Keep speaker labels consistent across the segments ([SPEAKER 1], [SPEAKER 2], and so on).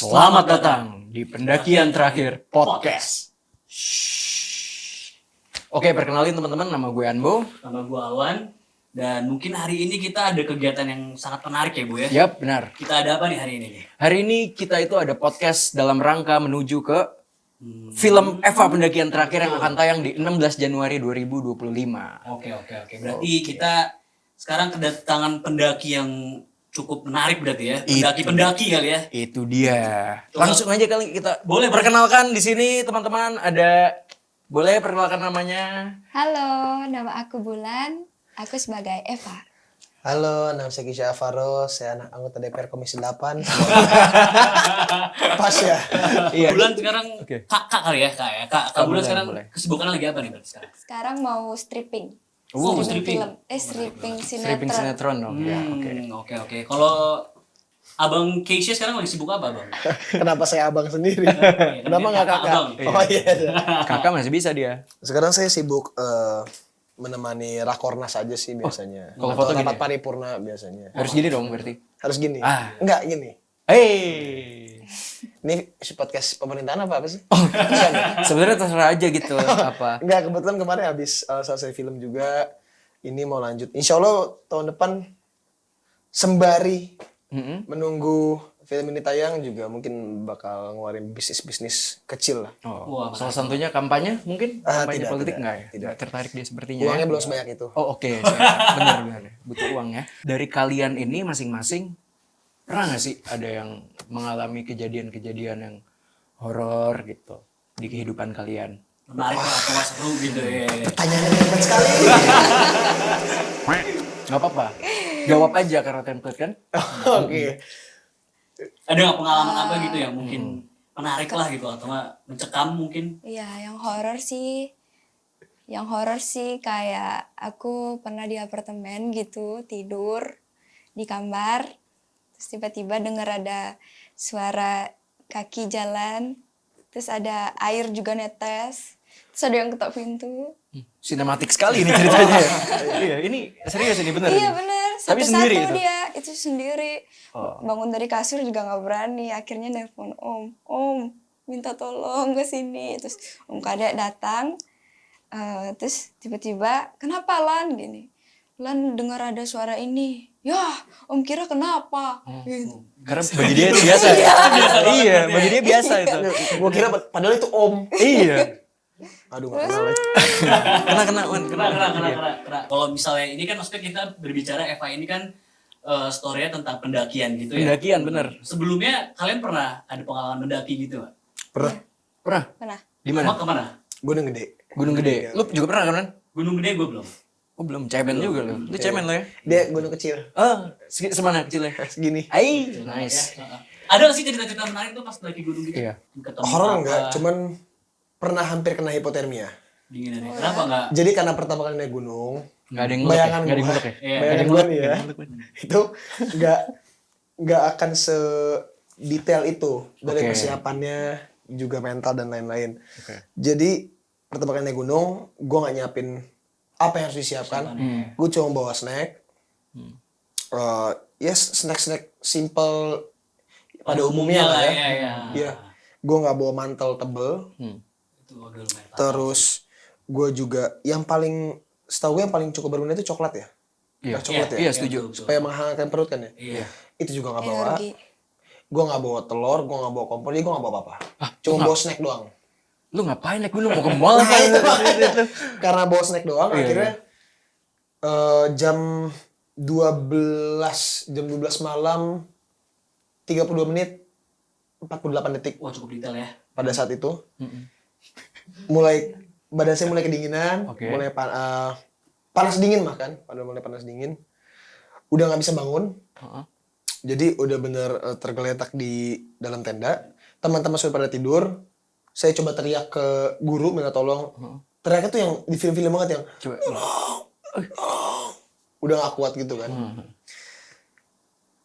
[SPEAKER 1] Selamat datang di pendakian terakhir podcast. Oke, perkenalin teman-teman, nama gue Anbo.
[SPEAKER 2] Nama gue Awan. Dan mungkin hari ini kita ada kegiatan yang sangat menarik ya Bu ya?
[SPEAKER 1] Yap, benar.
[SPEAKER 2] Kita ada apa nih hari ini nih?
[SPEAKER 1] Hari ini kita itu ada podcast dalam rangka menuju ke film Eva pendakian terakhir yang akan tayang di 16 Januari 2025.
[SPEAKER 2] Oke. Berarti kita sekarang kedatangan pendaki yang cukup menarik berarti ya? Pendaki-pendaki kali ya?
[SPEAKER 1] Itu dia. Langsung aja kali kita
[SPEAKER 2] Boleh,
[SPEAKER 1] perkenalkan di sini teman-teman. Boleh perkenalkan namanya?
[SPEAKER 3] Halo, nama aku Bulan. Aku sebagai Eva.
[SPEAKER 4] Halo, nama saya Kisha Avaro, saya anak anggota DPR Komisi 8. Pas ya?
[SPEAKER 1] Iya.
[SPEAKER 2] Bulan sekarang kakak kali ya? Kak Bulan
[SPEAKER 1] Bulan,
[SPEAKER 2] sekarang
[SPEAKER 1] boleh.
[SPEAKER 2] kesibukannya lagi apa nih berarti sekarang?
[SPEAKER 3] Sekarang mau stripping.
[SPEAKER 2] Stripping.
[SPEAKER 3] Film. Stripping
[SPEAKER 1] Stripping
[SPEAKER 3] sinetron.
[SPEAKER 1] sinetron dong. Ya,
[SPEAKER 2] Oke. Kalau Abang Keisha sekarang lagi sibuk apa Bang?
[SPEAKER 4] Kenapa saya abang sendiri?
[SPEAKER 2] Iya,
[SPEAKER 4] Kenapa nggak kakak?
[SPEAKER 2] Abang.
[SPEAKER 4] Oh iya.
[SPEAKER 1] Kakak masih bisa dia.
[SPEAKER 4] Sekarang saya sibuk menemani rakornas aja sih biasanya.
[SPEAKER 1] kalau
[SPEAKER 4] Atau
[SPEAKER 1] foto gini
[SPEAKER 4] rapat
[SPEAKER 1] ya?
[SPEAKER 4] paripurna biasanya.
[SPEAKER 1] Harus gini dong berarti.
[SPEAKER 4] Harus gini?
[SPEAKER 1] Ah.
[SPEAKER 4] Enggak gini.
[SPEAKER 1] Hey.
[SPEAKER 4] Ini podcast pemerintahan apa sih?
[SPEAKER 1] Sebenarnya terserah aja gitu apa.
[SPEAKER 4] Enggak, kebetulan kemarin habis selesai film juga. Ini mau lanjut. Insya Allah tahun depan sembari menunggu film ini tayang juga mungkin bakal ngeluarin bisnis-bisnis kecil lah.
[SPEAKER 1] Oh, salah satunya kampanye mungkin? Kampanye
[SPEAKER 4] tidak,
[SPEAKER 1] politik
[SPEAKER 4] tidak,
[SPEAKER 1] enggak ya? Tidak tertarik dia sepertinya.
[SPEAKER 4] Uangnya
[SPEAKER 1] ya?
[SPEAKER 4] belum sebanyak itu.
[SPEAKER 1] Oh oke, benar. Butuh uang ya. Dari kalian ini masing-masing pernah nggak sih ada yang mengalami kejadian-kejadian yang horor gitu di kehidupan kalian?
[SPEAKER 2] Menarik lah, atau seru gitu ya.
[SPEAKER 4] Pertanyaan yang hebat sekali.
[SPEAKER 1] Gak apa-apa, jawab aja karena template kan.
[SPEAKER 4] Oke.
[SPEAKER 2] Ada nggak pengalaman apa gitu yang mungkin menarik lah gitu atau nggak mencekam mungkin?
[SPEAKER 3] Iya, yang horor sih. Yang horor sih kayak aku pernah di apartemen gitu, tidur di kamar. Terus tiba-tiba dengar ada suara kaki jalan. Terus ada air juga netes. Terus ada yang ketok pintu.
[SPEAKER 1] Sinematik sekali ini ceritanya ya. Iya, ini serius ini benar.
[SPEAKER 3] Iya
[SPEAKER 1] ini.
[SPEAKER 3] bener,
[SPEAKER 1] Tapi sendiri
[SPEAKER 3] satu-satu
[SPEAKER 1] itu?
[SPEAKER 3] dia, itu sendiri.
[SPEAKER 1] Oh.
[SPEAKER 3] Bangun dari kasur juga nggak berani, akhirnya nelpon om, minta tolong ke sini. Terus om kadek datang, terus tiba-tiba, kenapa Lan gini? Lan dengar ada suara ini, ya om kira kenapa? Gitu.
[SPEAKER 1] Karena bagi dia itu biasa ya. Iya, bagi dia biasa itu.
[SPEAKER 4] Gue kira padahal itu om.
[SPEAKER 1] Iya.
[SPEAKER 4] Aduh, nggak kenal lagi.
[SPEAKER 1] Kena.
[SPEAKER 2] Kalau misalnya ini kan maksudnya kita berbicara Eva ini kan story-nya tentang pendakian gitu ya.
[SPEAKER 1] Pendakian bener.
[SPEAKER 2] Sebelumnya kalian pernah ada pengalaman mendaki gitu nggak?
[SPEAKER 4] Pernah.
[SPEAKER 3] Pernah?
[SPEAKER 1] Di mana?
[SPEAKER 2] Emang kemana?
[SPEAKER 4] Gunung Gede.
[SPEAKER 1] Gunung Gede. Lu juga pernah kan?
[SPEAKER 2] Gunung Gede gue belum.
[SPEAKER 1] Oh belum, cemen juga lu. Lu cemen lo ya?
[SPEAKER 4] Dia gunung kecil.
[SPEAKER 1] Oh, semana kecilnya?
[SPEAKER 4] Segini.
[SPEAKER 1] Ay, nice.
[SPEAKER 2] Ada nggak sih cerita-cerita menarik tuh pas lagi gunung gitu?
[SPEAKER 1] Iya.
[SPEAKER 2] Ketemu
[SPEAKER 4] Horor
[SPEAKER 2] apa,
[SPEAKER 4] enggak, cuman pernah hampir kena hipotermia.
[SPEAKER 2] dinginannya. Kenapa nggak?
[SPEAKER 4] Jadi karena pertama kali naik gunung,
[SPEAKER 1] Nggak ada yang ngulek ya?
[SPEAKER 4] bayangan
[SPEAKER 1] Nggak ada yang
[SPEAKER 4] gua,
[SPEAKER 1] ngulek ya?
[SPEAKER 2] Iya.
[SPEAKER 4] bayangan gue nih ya, itu nggak akan sedetail itu dari
[SPEAKER 1] Oke.
[SPEAKER 4] persiapannya juga mental dan lain-lain.
[SPEAKER 1] Oke.
[SPEAKER 4] Jadi pertama kali naik gunung, gue nggak nyiapin apa yang harus disiapkan. Gue cuma bawa snack. Snack simple pada umumnya lah ya.
[SPEAKER 2] Iya.
[SPEAKER 4] Iya. Gue nggak bawa mantel tebel.
[SPEAKER 2] Itu agak lumayan.
[SPEAKER 4] Terus gue juga yang paling setahu gue yang paling cukup berguna itu coklat ya.
[SPEAKER 1] Iya,
[SPEAKER 4] Coklat ya.
[SPEAKER 1] iya setuju.
[SPEAKER 4] Supaya menghangatkan perut kan ya.
[SPEAKER 2] Iya.
[SPEAKER 4] Itu juga nggak bawa.
[SPEAKER 3] Energi.
[SPEAKER 4] Gue nggak bawa telur, gue nggak bawa kompor, jadi gue nggak bawa apa-apa. Cuma bawa snack doang.
[SPEAKER 1] Lu ngapain naik gunung? Mau ke mall apa?
[SPEAKER 4] Karena bawa snack doang,
[SPEAKER 1] Iya,
[SPEAKER 4] akhirnya jam 12 malam 32 menit 48 detik
[SPEAKER 2] Wah cukup detail ya.
[SPEAKER 4] pada saat itu. Mulai badan saya mulai kedinginan,
[SPEAKER 1] Oke.
[SPEAKER 4] mulai panas dingin bahkan, pada mulai panas dingin. Udah nggak bisa bangun.
[SPEAKER 1] Heeh.
[SPEAKER 4] Jadi udah bener tergeletak di dalam tenda. Teman-teman sudah pada tidur. Saya coba teriak ke guru minta tolong. Teriaknya tuh yang di film-film banget yang
[SPEAKER 1] Coba.
[SPEAKER 4] udah gak kuat gitu kan.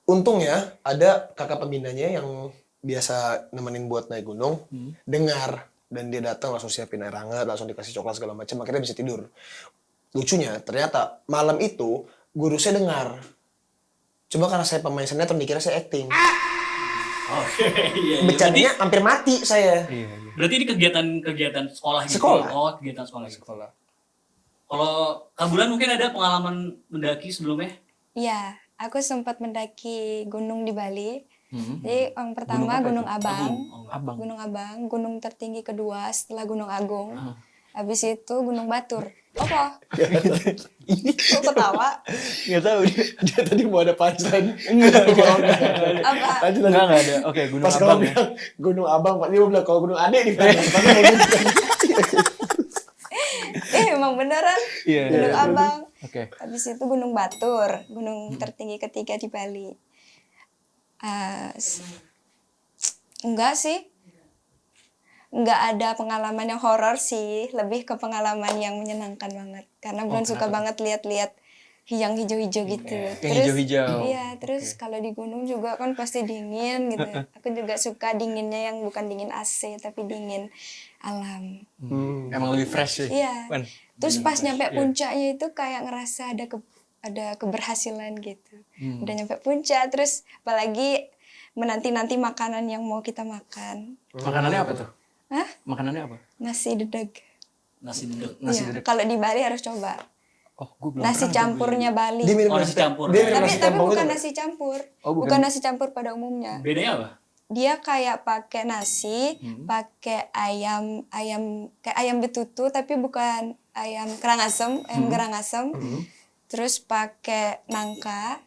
[SPEAKER 4] Untungnya ada kakak pembinanya yang biasa nemenin buat naik gunung. Dengar. Dan dia datang langsung siapin air hangat, langsung dikasih coklat segala macam. Akhirnya bisa tidur. Lucunya ternyata malam itu guru saya dengar. Cuma karena saya pemain sinetron dikira saya acting.
[SPEAKER 2] Oke, iya.
[SPEAKER 4] Bercandanya hampir mati saya.
[SPEAKER 1] Iya, iya.
[SPEAKER 2] Berarti ini kegiatan sekolah gitu.
[SPEAKER 4] Sekolah.
[SPEAKER 2] Oh, kegiatan sekolah gitu.
[SPEAKER 1] Sekolah.
[SPEAKER 2] Kalau Kak Bulan mungkin ada pengalaman mendaki sebelumnya?
[SPEAKER 3] Iya, aku sempat mendaki gunung di Bali. Jadi yang
[SPEAKER 1] Gunung
[SPEAKER 3] pertama
[SPEAKER 1] apa
[SPEAKER 3] Gunung
[SPEAKER 1] itu?
[SPEAKER 3] Abang.
[SPEAKER 1] Abang.
[SPEAKER 3] Gunung Abang, gunung tertinggi kedua setelah Gunung Agung. Habis itu Gunung Batur. Apa? Kok ketawa?
[SPEAKER 4] Nggak tahu dia tadi mau ada punchline.
[SPEAKER 3] Apa?
[SPEAKER 4] Lanjut,
[SPEAKER 1] Enggak ada. Oke, Gunung
[SPEAKER 4] Pas
[SPEAKER 1] Abang
[SPEAKER 4] kalau
[SPEAKER 1] ya.
[SPEAKER 4] bilang Gunung Abang, Pak dia bilang kalau Gunung Ade di mana? Karena mau gitu.
[SPEAKER 3] Emang beneran.
[SPEAKER 1] Iya,
[SPEAKER 3] Gunung
[SPEAKER 1] iya.
[SPEAKER 3] Abang.
[SPEAKER 1] Oke.
[SPEAKER 3] Habis itu Gunung Batur, gunung tertinggi ketiga di Bali. Enggak sih. Enggak ada pengalaman yang horor sih, lebih ke pengalaman yang menyenangkan banget. Karena Bulan suka banget lihat-lihat yang hijau-hijau gitu.
[SPEAKER 1] Yang hijau-hijau.
[SPEAKER 3] Iya, terus kalau di gunung juga kan pasti dingin gitu. Aku juga suka dinginnya yang bukan dingin AC, tapi dingin alam.
[SPEAKER 1] Emang lebih fresh sih.
[SPEAKER 3] Iya.
[SPEAKER 1] Wan.
[SPEAKER 3] Terus pas nyampe puncaknya itu kayak ngerasa ada keberhasilan gitu. Udah nyampe puncak, terus apalagi menanti-nanti makanan yang mau kita makan.
[SPEAKER 1] Makanannya apa tuh?
[SPEAKER 3] Hah?
[SPEAKER 1] Makanannya apa?
[SPEAKER 3] Nasi dedeg.
[SPEAKER 2] Nasi dedek.
[SPEAKER 3] Iya, kalau di Bali harus coba.
[SPEAKER 1] Oh, gue belum
[SPEAKER 3] Nasi
[SPEAKER 1] pernah.
[SPEAKER 3] campurnya Bali.
[SPEAKER 4] Dia minum
[SPEAKER 2] Oh, nasi campur.
[SPEAKER 4] Dia minum
[SPEAKER 3] Tapi
[SPEAKER 4] nasi
[SPEAKER 3] tapi
[SPEAKER 4] campur
[SPEAKER 3] bukan
[SPEAKER 4] gitu.
[SPEAKER 3] nasi campur.
[SPEAKER 1] Oh, bukan.
[SPEAKER 3] Bukan nasi campur pada umumnya.
[SPEAKER 2] Bedanya apa?
[SPEAKER 3] Dia kayak pakai nasi, pakai ayam kayak ayam betutu tapi bukan ayam karangasem, ayam karangasem. Terus pakai nangka,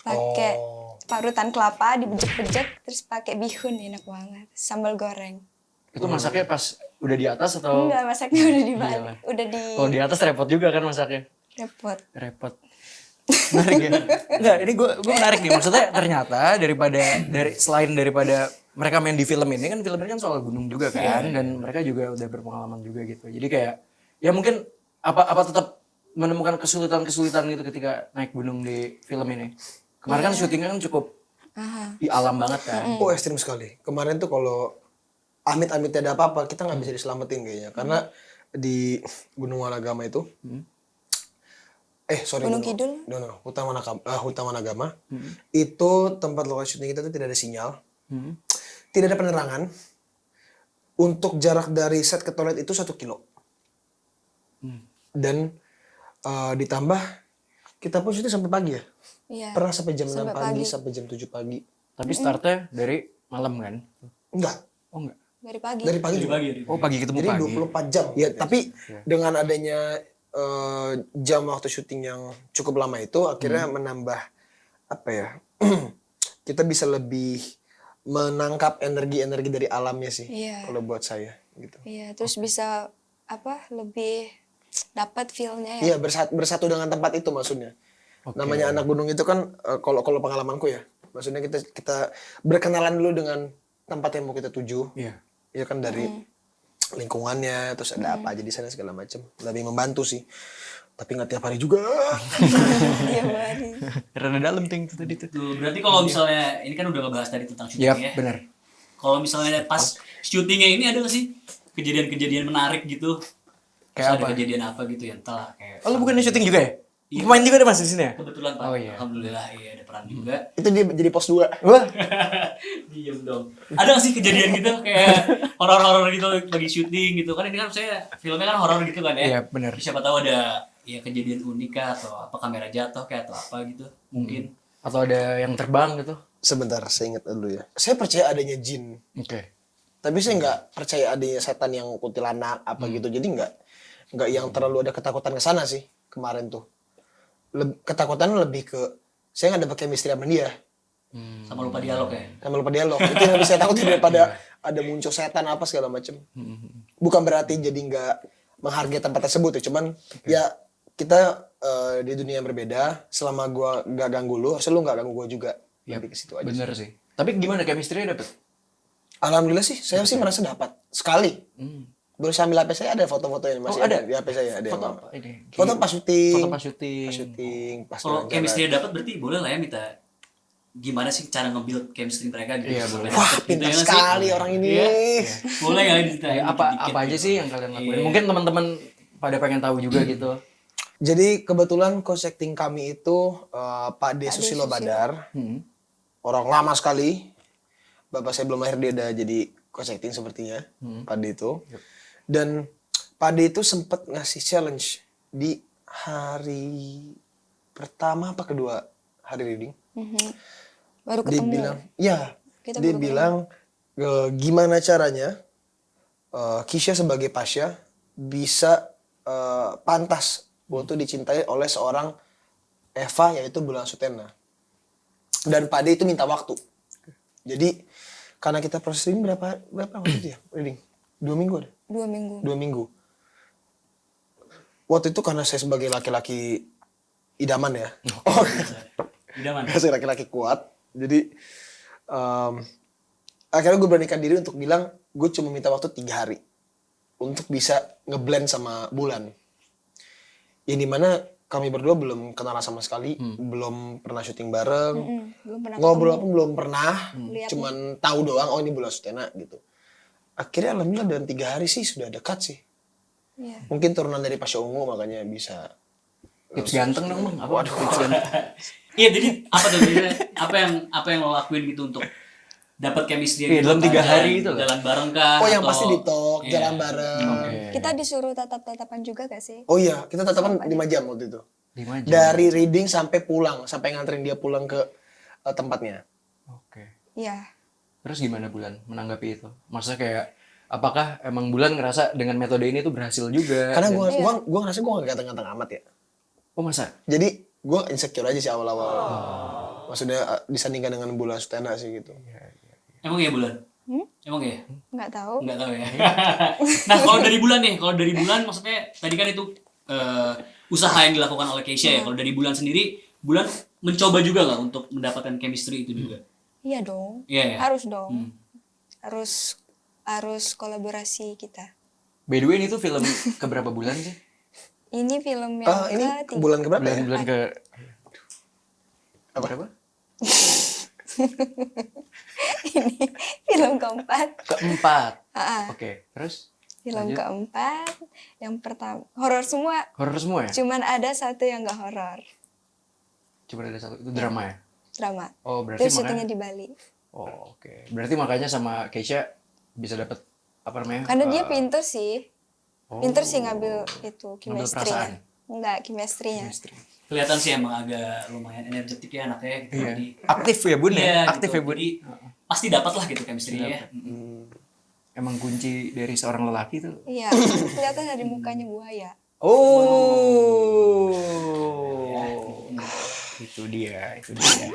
[SPEAKER 3] pakai parutan kelapa dibejek-bejek, terus pakai bihun enak banget, sambal goreng.
[SPEAKER 1] Itu masaknya pas udah di atas atau?
[SPEAKER 3] Enggak, masaknya udah di Bali,
[SPEAKER 1] Gila.
[SPEAKER 3] udah di
[SPEAKER 1] Kalau di atas repot juga kan masaknya.
[SPEAKER 3] repot.
[SPEAKER 1] Repot. Menarik ya. Enggak, ini gue menarik nih. Maksudnya ternyata selain daripada mereka main di film ini kan film ini kan soal gunung juga kan dan mereka juga udah berpengalaman juga gitu. Jadi kayak ya mungkin apa tetap menemukan kesulitan-kesulitan gitu ketika naik gunung di film ini. Kemarin kan syutingnya kan cukup di alam banget kan.
[SPEAKER 4] Oh ekstrim sekali. Kemarin tuh kalau amit-amitnya ada apa-apa, kita nggak bisa diselamatin kayaknya. Karena di Gunung Wanagama itu,
[SPEAKER 3] Gunung Kidul?
[SPEAKER 4] No, Hutan Wanagama, itu tempat lokasi syuting kita tuh tidak ada sinyal, tidak ada penerangan. Untuk jarak dari set ke toilet itu 1 kilo. Dan ditambah, kita pun syuting sampai pagi ya.
[SPEAKER 3] Iya.
[SPEAKER 4] Pernah sampai jam 6
[SPEAKER 3] Sampai
[SPEAKER 4] pagi,
[SPEAKER 3] pagi.
[SPEAKER 4] sampai jam 7 pagi.
[SPEAKER 1] Tapi startnya dari malam kan?
[SPEAKER 4] Enggak,
[SPEAKER 1] Oh enggak.
[SPEAKER 3] Dari pagi.
[SPEAKER 4] dari pagi juga.
[SPEAKER 2] Pagi.
[SPEAKER 1] Oh pagi ketemu
[SPEAKER 4] Jadi
[SPEAKER 1] pagi.
[SPEAKER 4] 24 jam. Ya, tapi dengan adanya jam waktu syuting yang cukup lama itu akhirnya menambah apa ya? Kita bisa lebih menangkap energi-energi dari alamnya sih.
[SPEAKER 3] Iya.
[SPEAKER 4] Kalau buat saya gitu.
[SPEAKER 3] Iya, terus bisa lebih dapat feel-nya ya.
[SPEAKER 4] Iya, bersatu dengan tempat itu maksudnya. Namanya anak gunung itu kan kalau pengalamanku ya. Maksudnya kita berkenalan dulu dengan tempat yang mau kita tuju.
[SPEAKER 1] Iya.
[SPEAKER 4] Ya kan dari lingkungannya, terus ada apa aja di sana segala macam. Lebih membantu sih. Tapi nggak tiap hari juga.
[SPEAKER 3] Iya, Bali.
[SPEAKER 1] Rada dalam ting itu tadi tuh.
[SPEAKER 2] Tuh, berarti kalau misalnya ini kan udah ngebahas tadi tentang syuting
[SPEAKER 1] Yap,
[SPEAKER 2] ya.
[SPEAKER 1] benar.
[SPEAKER 2] Kalau misalnya pas syutingnya ini ada nggak sih kejadian-kejadian menarik gitu?
[SPEAKER 1] Kayak
[SPEAKER 2] Terus ada
[SPEAKER 1] apa?
[SPEAKER 2] kejadian apa gitu ya? Entahlah kayak.
[SPEAKER 1] Oh lu bukan syuting juga ya? Pemain juga ada mas di sini ya?
[SPEAKER 2] Kebetulan Pak.
[SPEAKER 1] Oh, iya.
[SPEAKER 2] Alhamdulillah iya ada peran juga.
[SPEAKER 4] Itu dia jadi pos 2.
[SPEAKER 1] Wah.
[SPEAKER 2] Diem dong. Ada nggak sih kejadian gitu kayak horor-horor gitu lagi syuting gitu kan ini kan saya filmnya kan horor gitu kan ya.
[SPEAKER 1] Iya benar.
[SPEAKER 2] Siapa tahu ada ya kejadian unik kah atau apa kamera jatuh kayak atau apa gitu mungkin.
[SPEAKER 1] Atau ada yang terbang gitu?
[SPEAKER 4] Sebentar, saya ingat dulu ya. Saya percaya adanya jin.
[SPEAKER 1] Oke.
[SPEAKER 4] Tapi saya nggak percaya adanya setan yang kuntilanak apa gitu. Jadi nggak yang terlalu ada ketakutan ke sana sih kemarin tuh. Ketakutan lebih ke saya nggak dapat chemistry sama dia.
[SPEAKER 2] Sama lupa dialog ya.
[SPEAKER 4] Sama lupa dialog. Itu yang lebih saya takutin daripada ada muncul setan apa segala macam. Bukan berarti jadi nggak menghargai tempat tersebut ya. Cuman ya kita di dunia yang berbeda. Selama gua nggak ganggu lu, harusnya lu nggak ganggu gua juga. Lebih ke situ aja.
[SPEAKER 1] Bener sih. Tapi gimana chemistry-nya dapet?
[SPEAKER 4] Alhamdulillah sih, saya sih merasa dapat sekali. Baru sambil HP saya ada foto-foto yang masih
[SPEAKER 1] Oh, ada?
[SPEAKER 4] di HP saya ada.
[SPEAKER 1] Foto
[SPEAKER 4] yang
[SPEAKER 1] apa ini?
[SPEAKER 4] Foto pas syuting.
[SPEAKER 1] Foto pas syuting.
[SPEAKER 4] Pas syuting, pas
[SPEAKER 2] Kalau
[SPEAKER 4] jalan-jalan.
[SPEAKER 2] chemistry dapat berarti boleh lah ya minta gimana sih cara nge-build chemistry mereka gitu.
[SPEAKER 1] Iya,
[SPEAKER 2] Sampai
[SPEAKER 1] boleh.
[SPEAKER 4] Wah,
[SPEAKER 2] dapet gitu,
[SPEAKER 4] pintar
[SPEAKER 2] ya nggak sih?
[SPEAKER 4] sekali orang ini.
[SPEAKER 2] Iya. Boleh nggak diceritain
[SPEAKER 1] Ya, apa
[SPEAKER 2] dikit-dikit
[SPEAKER 1] aja
[SPEAKER 2] gitu?
[SPEAKER 1] sih yang kalian lakuin?
[SPEAKER 2] Iya.
[SPEAKER 1] Mungkin teman-teman pada pengen tahu juga gitu.
[SPEAKER 4] Jadi kebetulan coach acting kami itu Pak De Susilo Badar. Orang lama sekali. bapak saya belum lahir dia udah jadi coach acting sepertinya, Pade itu. Dan Pade itu sempat ngasih challenge di hari pertama apa kedua hari reading.
[SPEAKER 3] Baru
[SPEAKER 4] Dia
[SPEAKER 3] ketemu.
[SPEAKER 4] bilang, ya,
[SPEAKER 3] Kita
[SPEAKER 4] dia
[SPEAKER 3] baru
[SPEAKER 4] bilang gimana caranya Kisha sebagai Pasha bisa pantas untuk dicintai oleh seorang Eva yaitu Bulan Sutena. Dan Pade itu minta waktu. Jadi karena kita proses reading berapa waktu itu ya reading? 2 minggu ada?
[SPEAKER 3] 2 minggu.
[SPEAKER 4] 2 minggu. Waktu itu karena saya sebagai laki-laki idaman ya.
[SPEAKER 2] Idaman.
[SPEAKER 4] Saya laki-laki kuat. Jadi akhirnya gue beranikan diri untuk bilang gue cuma minta waktu 3 hari untuk bisa ngeblend sama Bulan. Yang dimana kami berdua belum kenalan sama sekali, belum pernah syuting bareng,
[SPEAKER 3] Belum pernah
[SPEAKER 4] ngobrol pun belum pernah,
[SPEAKER 3] Lihat
[SPEAKER 4] cuman tahu doang oh ini Bulan Sutena gitu. Akhirnya alhamdulillah dalam 3 hari sih sudah dekat sih.
[SPEAKER 3] Iya.
[SPEAKER 4] Mungkin turunan dari Pasha Ungu makanya bisa.
[SPEAKER 1] Tips ganteng dong bang. Apa tips ganteng?
[SPEAKER 2] Iya, jadi apa tuh sebenarnya? Apa yang lo lakuin gitu untuk dapat chemistry
[SPEAKER 1] Iya,
[SPEAKER 2] gitu?
[SPEAKER 1] dalam 3
[SPEAKER 2] Jalan-
[SPEAKER 1] hari itu loh.
[SPEAKER 2] Jalan bareng kah?
[SPEAKER 4] Oh yang
[SPEAKER 2] atau-
[SPEAKER 4] pasti di talk,
[SPEAKER 2] Iya.
[SPEAKER 4] jalan bareng.
[SPEAKER 1] Oke.
[SPEAKER 3] Kita disuruh tatap-tatapan juga gak sih?
[SPEAKER 4] Oh iya, kita tatapan 5 jam waktu itu.
[SPEAKER 1] 5 jam.
[SPEAKER 4] Dari reading sampai pulang, sampai nganterin dia pulang ke tempatnya.
[SPEAKER 1] Oke.
[SPEAKER 3] Iya.
[SPEAKER 1] Terus gimana Bulan menanggapi itu? Maksudnya kayak apakah emang Bulan ngerasa dengan metode ini tuh berhasil juga?
[SPEAKER 4] Karena
[SPEAKER 1] Dan-
[SPEAKER 4] gua ngerasa gua gak ganteng-ganteng amat ya.
[SPEAKER 1] Oh masa?
[SPEAKER 4] Jadi gua insecure aja sih awal-awal. Maksudnya disandingkan dengan Bulan Sutena sih gitu.
[SPEAKER 2] Emang ya Bulan? Emang ya?
[SPEAKER 3] Nggak tahu.
[SPEAKER 2] Enggak tahu ya. Nah, kalau dari Bulan nih, kalau dari Bulan maksudnya tadi kan itu usaha yang dilakukan oleh Keisha ya. Kalau dari Bulan sendiri, Bulan mencoba juga nggak untuk mendapatkan chemistry itu juga?
[SPEAKER 3] Iya dong.
[SPEAKER 2] Iya ya.
[SPEAKER 3] Harus dong. Harus kolaborasi kita.
[SPEAKER 1] By the way ini tuh film keberapa bulan sih?
[SPEAKER 3] Ini film yang
[SPEAKER 4] Ini
[SPEAKER 3] ketiga.
[SPEAKER 4] bulan keberapa ya?
[SPEAKER 1] Bulan ke
[SPEAKER 4] Apa?
[SPEAKER 1] berapa?
[SPEAKER 3] Ini film keempat.
[SPEAKER 1] Keempat.
[SPEAKER 3] Ah,
[SPEAKER 1] Oke, terus
[SPEAKER 3] film
[SPEAKER 1] lanjut.
[SPEAKER 3] keempat. Yang pertama horor semua.
[SPEAKER 1] Horor semua ya?
[SPEAKER 3] Cuman ada satu yang nggak horor.
[SPEAKER 1] Cuma ada satu. Itu drama ya?
[SPEAKER 3] Drama.
[SPEAKER 1] Oh, berarti
[SPEAKER 3] Itu syutingnya
[SPEAKER 1] makanya.
[SPEAKER 3] di Bali.
[SPEAKER 1] Oh, oke. Berarti makanya sama Keisha bisa dapat apa namanya?
[SPEAKER 3] Karena dia pinter sih.
[SPEAKER 1] Oh.
[SPEAKER 3] Pinter sih ngambil itu
[SPEAKER 1] Ngambil perasaan.
[SPEAKER 3] chemistry-nya. Enggak, chemistry-nya.
[SPEAKER 2] Kelihatan sih emang agak lumayan energetik ya anaknya gitu.
[SPEAKER 1] Iya.
[SPEAKER 2] Jadi,
[SPEAKER 1] Aktif ya Bun
[SPEAKER 2] iya,
[SPEAKER 1] ya? Aktif
[SPEAKER 2] gitu.
[SPEAKER 1] ya Bun?
[SPEAKER 2] Jadi, pasti dapat lah gitu chemistry-nya ya.
[SPEAKER 1] Emang kunci dari seorang lelaki tuh.
[SPEAKER 3] Iya, kelihatan dari mukanya buaya.
[SPEAKER 1] Oh. Itu dia, itu dia.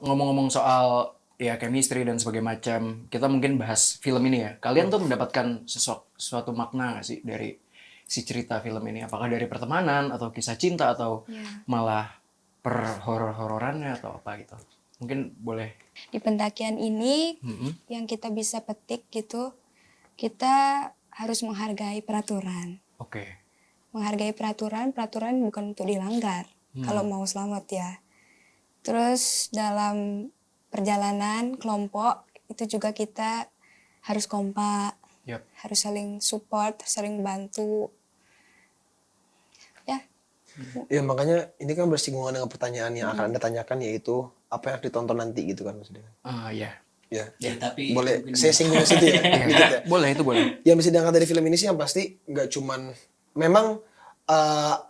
[SPEAKER 1] Ngomong-ngomong soal ya chemistry dan sebagainya macam, kita mungkin bahas film ini ya. Kalian tuh mendapatkan sesuatu makna gak sih dari si cerita film ini? Apakah dari pertemanan atau kisah cinta atau malah per-horor-hororannya atau apa gitu? Mungkin boleh.
[SPEAKER 3] Di pendakian ini yang kita bisa petik gitu, kita harus menghargai peraturan.
[SPEAKER 1] Oke.
[SPEAKER 3] Menghargai peraturan bukan untuk dilanggar kalau mau selamat ya. Terus dalam perjalanan kelompok itu juga kita harus kompak,
[SPEAKER 1] Yap.
[SPEAKER 3] harus saling support, saling bantu. Ya,
[SPEAKER 4] Ya makanya ini kan bersinggungan dengan pertanyaan yang akan Anda tanyakan yaitu apa yang ditonton nanti gitu kan maksudnya.
[SPEAKER 1] Ah ya.
[SPEAKER 4] Ya.
[SPEAKER 2] Ya, tapi
[SPEAKER 4] Boleh
[SPEAKER 2] mungkin
[SPEAKER 4] saya singgung di situ ya. Dikit ya.
[SPEAKER 1] Boleh itu boleh.
[SPEAKER 4] Yang bisa diangkat dari film ini sih yang pasti nggak cuman memang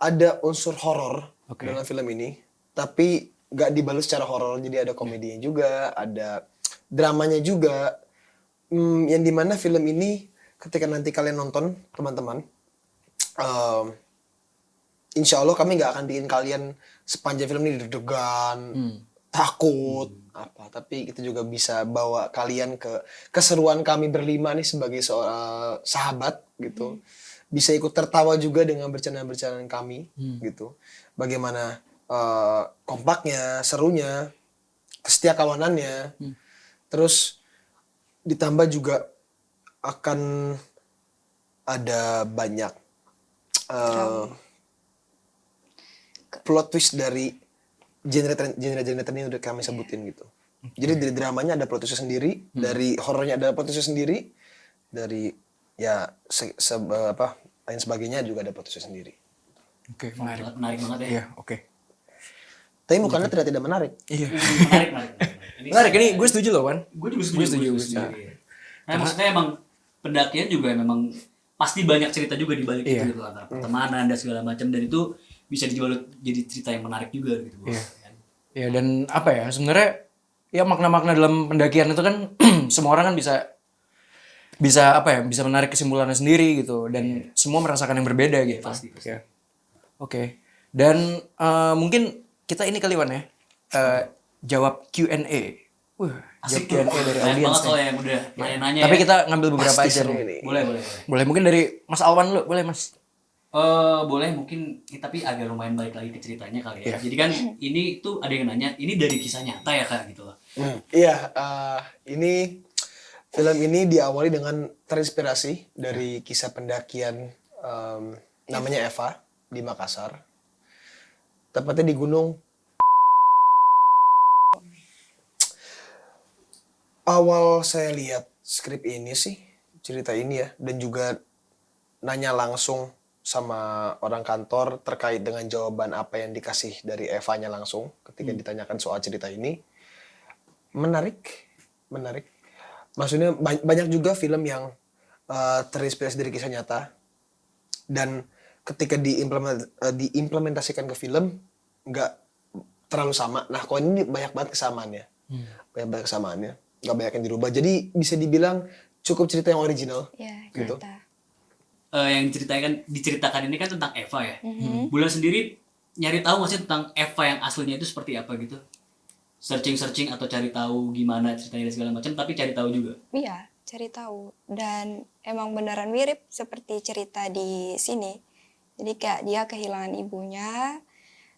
[SPEAKER 4] ada unsur horor
[SPEAKER 1] Oke.
[SPEAKER 4] dalam film ini, tapi nggak dibalut secara horor, jadi ada komedinya juga, ada dramanya juga. Yang dimana film ini ketika nanti kalian nonton teman-teman, insya Allah kami nggak akan bikin kalian sepanjang film ini deg-degan, takut apa, tapi kita juga bisa bawa kalian ke keseruan kami berlima nih sebagai seorang sahabat gitu, bisa ikut tertawa juga dengan bercandaan-bercandaan kami gitu, bagaimana kompaknya, serunya, kesetiakawanannya, terus ditambah juga akan ada banyak plot twist dari genre ini udah kami sebutin gitu. Jadi dari dramanya ada plot twist sendiri, dari horornya ada plot twist sendiri, dari ya lain sebagainya juga ada plot twist sendiri.
[SPEAKER 1] Oke, menarik.
[SPEAKER 2] menarik banget ya.
[SPEAKER 1] Iya, oke.
[SPEAKER 4] Tapi mukanya ternyata tidak menarik.
[SPEAKER 1] Iya.
[SPEAKER 2] Menarik.
[SPEAKER 1] Menarik, ini gue setuju loh, Wan.
[SPEAKER 2] Gue juga
[SPEAKER 1] Gue
[SPEAKER 2] setuju.
[SPEAKER 1] setuju.
[SPEAKER 2] Iya. Nah, maksudnya emang pendakian juga memang pasti banyak cerita juga di balik
[SPEAKER 1] Iya.
[SPEAKER 2] itu gitu, antara pertemanan dan segala macam, dan itu bisa dijual jadi cerita yang menarik juga gitu.
[SPEAKER 1] Iya.
[SPEAKER 2] Kan?
[SPEAKER 1] Ya, dan apa ya, sebenarnya ya makna-makna dalam pendakian itu kan semua orang kan bisa apa ya, bisa menarik kesimpulannya sendiri gitu, dan semua merasakan yang berbeda gitu.
[SPEAKER 2] Pasti.
[SPEAKER 1] Ya. Oke. Dan mungkin kita ini kali, Wan, ya. Jawab Q&A. Wah, jawab
[SPEAKER 2] Asik
[SPEAKER 1] Q&A
[SPEAKER 2] tuh.
[SPEAKER 1] dari
[SPEAKER 2] Banyak
[SPEAKER 1] audiens
[SPEAKER 2] banget
[SPEAKER 1] nih.
[SPEAKER 2] soalnya yang udah nanya-nanya.
[SPEAKER 1] Tapi
[SPEAKER 2] ya.
[SPEAKER 1] kita ngambil beberapa
[SPEAKER 4] Pasti
[SPEAKER 1] aja
[SPEAKER 4] seru
[SPEAKER 1] nih.
[SPEAKER 4] ini.
[SPEAKER 2] boleh.
[SPEAKER 1] Boleh mungkin dari Mas Alwan dulu, boleh Mas?
[SPEAKER 2] Boleh mungkin, tapi agak lumayan balik lagi ke ceritanya kali ya.
[SPEAKER 1] Iya.
[SPEAKER 2] Jadi kan ini tuh ada yang nanya, ini dari kisah nyata ya Kak gitu loh.
[SPEAKER 4] Iya, ini film ini diawali dengan terinspirasi dari kisah pendakian namanya Eva di Makassar. Tepatnya di gunung. Awal saya lihat skrip ini sih, cerita ini ya, dan juga nanya langsung sama orang kantor terkait dengan jawaban apa yang dikasih dari Evanya langsung ketika ditanyakan soal cerita ini. Menarik. Maksudnya banyak juga film yang terinspirasi dari kisah nyata, dan ketika diimplementasikan ke film nggak terlalu sama. Nah, kalau ini banyak banget kesamaannya, nggak banyak yang dirubah. Jadi bisa dibilang cukup cerita yang original.
[SPEAKER 3] Ya,
[SPEAKER 4] Gitu.
[SPEAKER 3] kita.
[SPEAKER 2] Yang diceritakan ini kan tentang Eva ya. Bulan sendiri nyari tahu nggak sih tentang Eva yang aslinya itu seperti apa gitu? Searching atau cari tahu gimana ceritanya dan segala macam, tapi cari tahu juga.
[SPEAKER 3] Iya, cari tahu. Dan emang beneran mirip seperti cerita di sini. Jadi kayak dia kehilangan ibunya,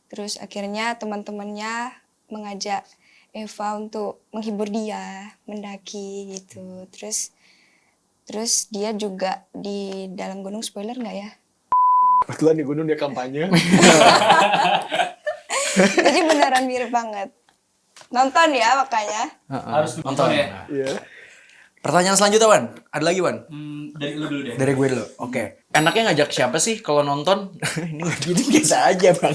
[SPEAKER 3] terus akhirnya teman-temannya mengajak Eva untuk menghibur dia, mendaki gitu. Terus dia juga di dalam gunung, spoiler nggak ya?
[SPEAKER 4] Kebetulan di gunung dia kampanye.
[SPEAKER 3] Jadi beneran mirip banget. Nonton ya makanya.
[SPEAKER 2] Harus
[SPEAKER 1] nonton
[SPEAKER 2] nonton ya.
[SPEAKER 4] Iya.
[SPEAKER 1] Pertanyaan selanjutnya, Wan. Ada lagi, Wan?
[SPEAKER 2] Dari lu dulu deh.
[SPEAKER 1] Dari gue dulu. Oke. Enaknya ngajak siapa sih kalau nonton? Ini gini biasa aja, Bang.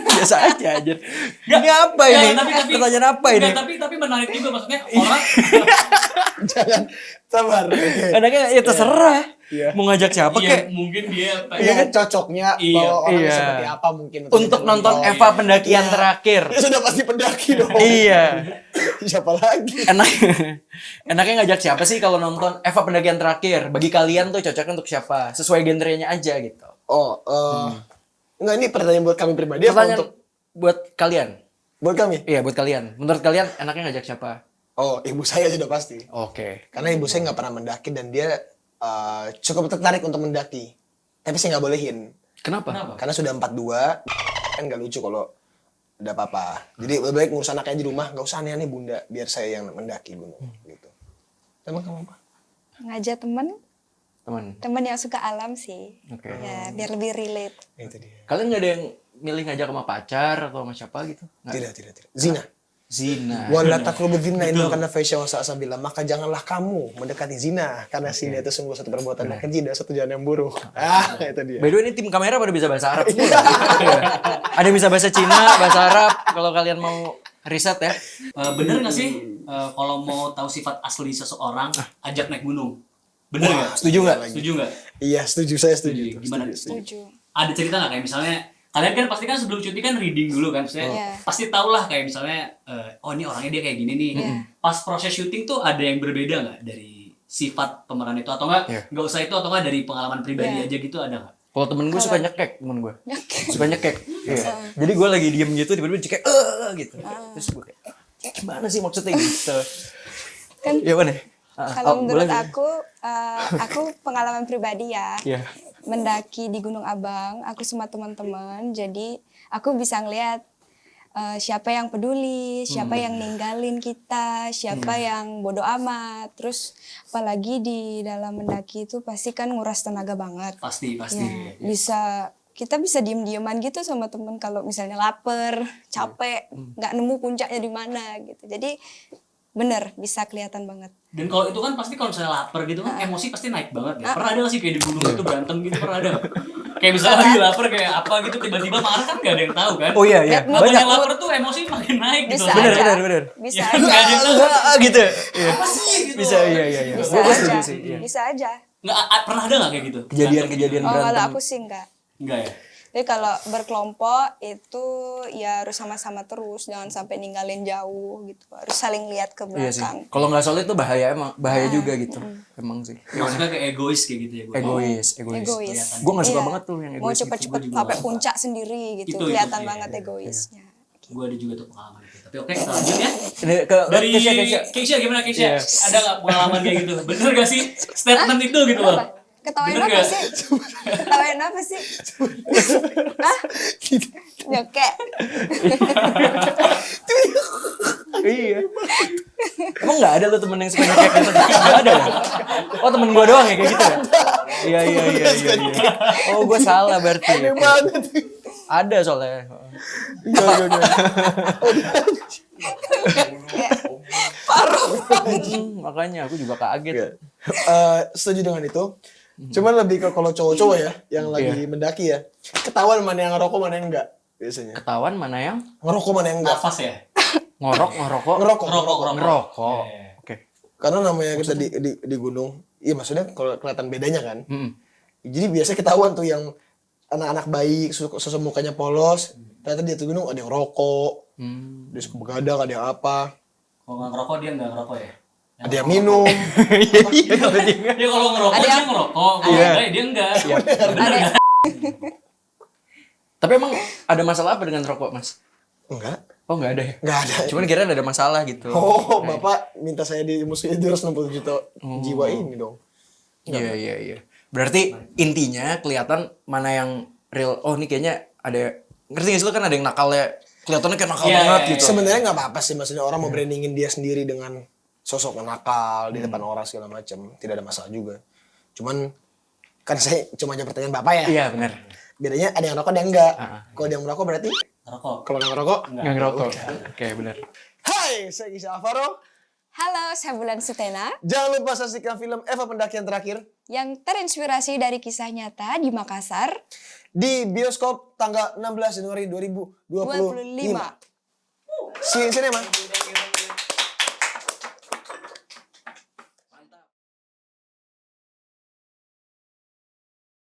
[SPEAKER 1] Biasa aja. Ini apa ini? Pertanyaan apa ini?
[SPEAKER 2] Tapi menarik juga, maksudnya orang
[SPEAKER 4] Jangan sabar.
[SPEAKER 1] Enaknya ya terserah.
[SPEAKER 4] Iya.
[SPEAKER 1] Mau ngajak siapa
[SPEAKER 2] iya,
[SPEAKER 1] kek?
[SPEAKER 2] mungkin dia
[SPEAKER 4] Iya kan cocoknya
[SPEAKER 2] Iya,
[SPEAKER 4] bawa orang
[SPEAKER 1] iya.
[SPEAKER 4] seperti apa mungkin
[SPEAKER 1] Untuk nonton Eva pendakian
[SPEAKER 4] Iya.
[SPEAKER 1] terakhir.
[SPEAKER 4] Ya sudah pasti pendaki dong.
[SPEAKER 1] Iya.
[SPEAKER 4] Siapa lagi?
[SPEAKER 1] Enaknya ngajak siapa sih kalau nonton Eva pendakian terakhir? Bagi kalian tuh cocoknya untuk siapa? Sesuai genrenya aja gitu.
[SPEAKER 4] Oh, enggak, ini pertanyaan buat kami pribadi apa
[SPEAKER 1] Pertanyaan
[SPEAKER 4] untuk
[SPEAKER 1] buat kalian.
[SPEAKER 4] buat kami?
[SPEAKER 1] Iya, buat kalian. Menurut kalian enaknya ngajak siapa?
[SPEAKER 4] Oh, ibu saya sudah pasti.
[SPEAKER 1] Oke.
[SPEAKER 4] Karena ibu saya nggak pernah mendaki dan dia cukup tertarik untuk mendaki. Tapi saya nggak bolehin.
[SPEAKER 1] Kenapa?
[SPEAKER 4] Karena sudah 42, kan nggak lucu kalau ada apa-apa. Jadi lebih baik ngurus anaknya di rumah, nggak usah aneh-aneh bunda, biar saya yang mendaki gunung. Gitu. Emang kamu apa?
[SPEAKER 3] Ngajak
[SPEAKER 1] Teman.
[SPEAKER 3] teman yang suka alam sih.
[SPEAKER 1] Oke.
[SPEAKER 3] Ya, biar lebih relate.
[SPEAKER 4] Itu dia.
[SPEAKER 1] Kalian nggak ada yang milih ngajak sama pacar atau sama siapa gitu? Nggak?
[SPEAKER 4] Tidak. Zina.
[SPEAKER 1] Zina.
[SPEAKER 4] Wala taqrabu zina innahu kana fahisya wa sa'a sabila. Maka janganlah kamu mendekati zina karena zina itu sungguh satu perbuatan yang keji dan satu jalan yang buruk. Itu dia.
[SPEAKER 1] By the way, ini tim kamera pada bisa bahasa Arab semua. Iya. Ada yang bisa bahasa Cina, bahasa Arab. Kalau kalian mau riset ya.
[SPEAKER 2] bener nggak sih kalau mau tahu sifat asli seseorang ajak naik gunung? Bener nggak?
[SPEAKER 1] Setuju nggak?
[SPEAKER 2] Setuju nggak?
[SPEAKER 4] Iya, setuju, saya setuju.
[SPEAKER 2] Gimana?
[SPEAKER 3] Setuju.
[SPEAKER 2] Ada cerita nggak kayak misalnya kalian kan pasti kan sebelum cuti kan reading dulu kan, maksudnya
[SPEAKER 3] Iya.
[SPEAKER 2] pasti tau lah kayak misalnya oh ini orangnya dia kayak gini nih. Pas proses syuting tuh ada yang berbeda nggak dari sifat pemeran itu, atau nggak usah itu, atau nggak dari pengalaman pribadi aja gitu, ada nggak?
[SPEAKER 1] Kalau temen gue suka nyekek, temen gue. Suka nyekek. Iya. Jadi gue lagi diem gitu, tiba-tiba cekek, gitu. Terus gue kayak, gimana sih maksudnya gitu.
[SPEAKER 3] Kan
[SPEAKER 1] Ya mana?
[SPEAKER 3] kalau menurut aku pengalaman pribadi ya.
[SPEAKER 1] Iya.
[SPEAKER 3] Mendaki di Gunung Abang, aku sama teman-teman, jadi aku bisa ngeliat siapa yang peduli, siapa yang ninggalin kita, siapa yang bodoh amat. Terus apalagi di dalam mendaki itu pasti kan nguras tenaga banget.
[SPEAKER 2] Pasti.
[SPEAKER 3] Ya, kita bisa diem-dieman gitu sama temen kalau misalnya lapar, capek, nggak nemu puncaknya di mana gitu. Jadi bener bisa kelihatan banget.
[SPEAKER 2] Dan kalau itu kan pasti kalau misalnya lapar gitu kan emosi pasti naik banget ya. Pernah ada nggak sih kayak di gunung itu berantem gitu, pernah ada nggak? Kayak misalnya lagi lapar kayak apa gitu tiba-tiba marah kan gak ada yang tahu kan.
[SPEAKER 1] Oh iya iya.
[SPEAKER 3] Bad mood.
[SPEAKER 2] Banyak
[SPEAKER 1] Banyak.
[SPEAKER 2] lapar tuh emosi makin naik gitu.
[SPEAKER 3] Bisa
[SPEAKER 1] Bener,
[SPEAKER 3] aja.
[SPEAKER 1] bener.
[SPEAKER 3] Bisa
[SPEAKER 2] Ya,
[SPEAKER 3] aja.
[SPEAKER 2] nggak ada yang tahu.
[SPEAKER 1] Gitu. Iya.
[SPEAKER 2] Apa sih gitu.
[SPEAKER 1] Bisa iya iya iya.
[SPEAKER 3] Bisa
[SPEAKER 1] Gue
[SPEAKER 3] aja.
[SPEAKER 1] setuju sih. Iya.
[SPEAKER 3] Bisa aja.
[SPEAKER 2] Pernah ada gak kayak gitu?
[SPEAKER 1] Kejadian-kejadian
[SPEAKER 3] Oh, kalau
[SPEAKER 1] berantem.
[SPEAKER 3] aku sih enggak.
[SPEAKER 2] Enggak ya?
[SPEAKER 3] Jadi kalau berkelompok itu ya harus sama-sama terus, jangan sampai ninggalin jauh gitu. Harus saling lihat ke
[SPEAKER 1] Iya sih.
[SPEAKER 3] belakang.
[SPEAKER 1] Kalau nggak solid tuh bahaya emang, bahaya juga gitu. Emang sih.
[SPEAKER 2] Maksudnya kayak egois kayak gitu ya gue.
[SPEAKER 1] Egois.
[SPEAKER 3] Egois.
[SPEAKER 1] Gue nggak suka
[SPEAKER 3] Iya.
[SPEAKER 1] banget tuh yang
[SPEAKER 3] Mau
[SPEAKER 1] egois.
[SPEAKER 3] cepet-cepet
[SPEAKER 2] Gua juga
[SPEAKER 3] sampai
[SPEAKER 2] nggak suka.
[SPEAKER 3] puncak sendiri gitu.
[SPEAKER 2] Itu,
[SPEAKER 3] Kelihatan
[SPEAKER 2] iya,
[SPEAKER 3] banget
[SPEAKER 2] iya.
[SPEAKER 3] egoisnya.
[SPEAKER 2] Gue ada juga tuh pengalaman gitu. Tapi oke, kita lanjut ya.
[SPEAKER 1] Ini ke
[SPEAKER 2] Dari
[SPEAKER 1] Keisha.
[SPEAKER 2] Keisha gimana Keisha?
[SPEAKER 1] Iya.
[SPEAKER 2] Ada gak pengalaman kayak gitu? Bener gak sih statement itu gitu loh?
[SPEAKER 3] Apa? Ketawain
[SPEAKER 2] Bener
[SPEAKER 3] apa
[SPEAKER 2] nggak?
[SPEAKER 3] sih? Ketawain apa sih? Hah? Nyekek.
[SPEAKER 1] Iya. Emang nggak ada lo temen yang suka nyekek gitu? Nggak ada ya? Oh temen gue doang ya kayak gitu ya? Iya. Oh gue salah berarti.
[SPEAKER 4] Aneh banget.
[SPEAKER 1] Ada soalnya.
[SPEAKER 4] Enggak.
[SPEAKER 1] Makanya aku juga kaget.
[SPEAKER 4] Setuju dengan itu. Cuman lebih ke kalau cowok-cowok ya, yang lagi mendaki ya, ketahuan mana yang ngerokok mana yang enggak biasanya.
[SPEAKER 1] Ketahuan mana yang
[SPEAKER 4] Ngerokok mana yang enggak.
[SPEAKER 2] Nafas ya?
[SPEAKER 1] ngerokok.
[SPEAKER 2] Ngerokok.
[SPEAKER 1] Oke.
[SPEAKER 4] Karena namanya kita di gunung, iya maksudnya kalau kelihatan bedanya kan.
[SPEAKER 1] Mm-mm.
[SPEAKER 4] Jadi biasa ketahuan tuh yang anak-anak baik, sosok mukanya polos, ternyata di atas gunung ada yang rokok, dia suka begadang, ada yang apa,
[SPEAKER 2] Kalau nggak ngerokok dia nggak ngerokok ya?
[SPEAKER 4] ada yang minum.
[SPEAKER 1] Iya kalau dia nggak.
[SPEAKER 2] Ya kalau ngerokok
[SPEAKER 3] Ada
[SPEAKER 2] dia
[SPEAKER 3] yang-
[SPEAKER 2] ngerokok, kalau
[SPEAKER 1] Iya.
[SPEAKER 2] enggak ya dia enggak.
[SPEAKER 3] Ada
[SPEAKER 1] Tapi emang ada masalah apa dengan rokok mas?
[SPEAKER 4] Enggak,
[SPEAKER 1] Oh nggak ada ya?
[SPEAKER 4] enggak ada.
[SPEAKER 1] Cuman kira ada masalah gitu.
[SPEAKER 4] Oh, Bapak minta saya dimusuhin 260 juta jiwa ini dong.
[SPEAKER 1] Iya. Berarti intinya kelihatan mana yang real. Oh ini kayaknya ada. Ngerti nggak sih lo kan ada yang nakalnya. Kelihatannya kayak nakal
[SPEAKER 2] Iya,
[SPEAKER 1] banget
[SPEAKER 2] iya,
[SPEAKER 1] gitu.
[SPEAKER 4] Sebenarnya nggak apa-apa sih, maksudnya orang mau brandingin dia sendiri dengan sosok nakal di depan orang segala macam, tidak ada masalah juga. Cuman kan saya cuma aja pertanyaan Bapak ya.
[SPEAKER 1] Iya benar.
[SPEAKER 4] Bedanya ada yang rokok ada yang enggak. Kalau dia yang merokok berarti
[SPEAKER 2] Ngerokok.
[SPEAKER 4] kalau nggak ngerokok.
[SPEAKER 1] Nggak ngerokok. Oke benar.
[SPEAKER 4] Hai, saya Gisha Alvaro.
[SPEAKER 3] Halo, saya Bulan Sutena
[SPEAKER 4] Jangan lupa saksikan film Eva Pendakian Terakhir
[SPEAKER 3] yang terinspirasi dari kisah nyata di Makassar
[SPEAKER 4] di bioskop tanggal 16 Januari 2025.
[SPEAKER 3] 25.
[SPEAKER 4] See you in cinema.